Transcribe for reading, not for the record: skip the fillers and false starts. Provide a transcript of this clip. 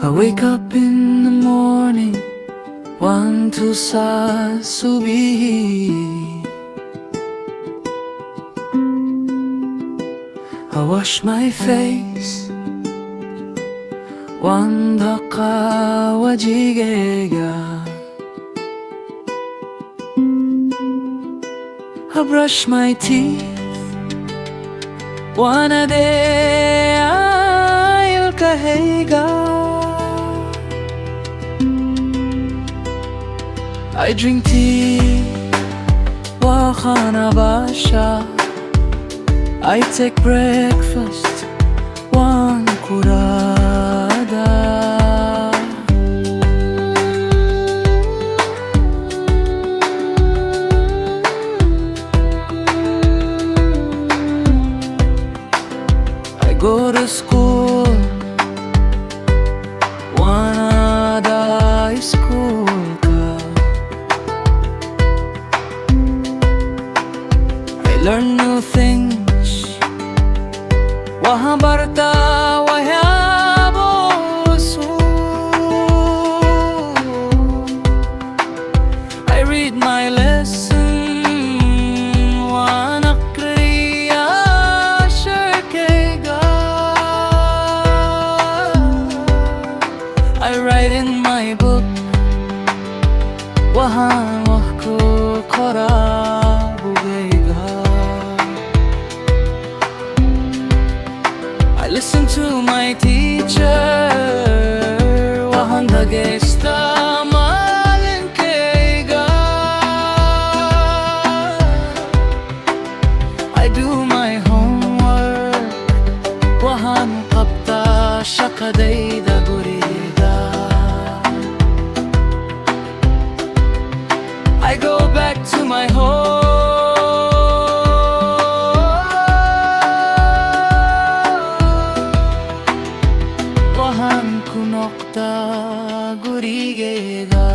I wake up in the morning, want to subi. I wash my face, wandaka wajigega. I brush my teeth, wana de ayul kahega. I drink tea, wa khana basha. I take breakfast, one kurada. I go to school, one high school. Learn new things, wahabarta wahabosu. I read my lesson, wanakriya shirkega. I write in my book, wahan wahku qarabugega. I listen to my teacher, wahandagesta malinkega. I do my homework, wahan qabta shakadayda guriga. I go back to my home, wahan kunokta gurigega.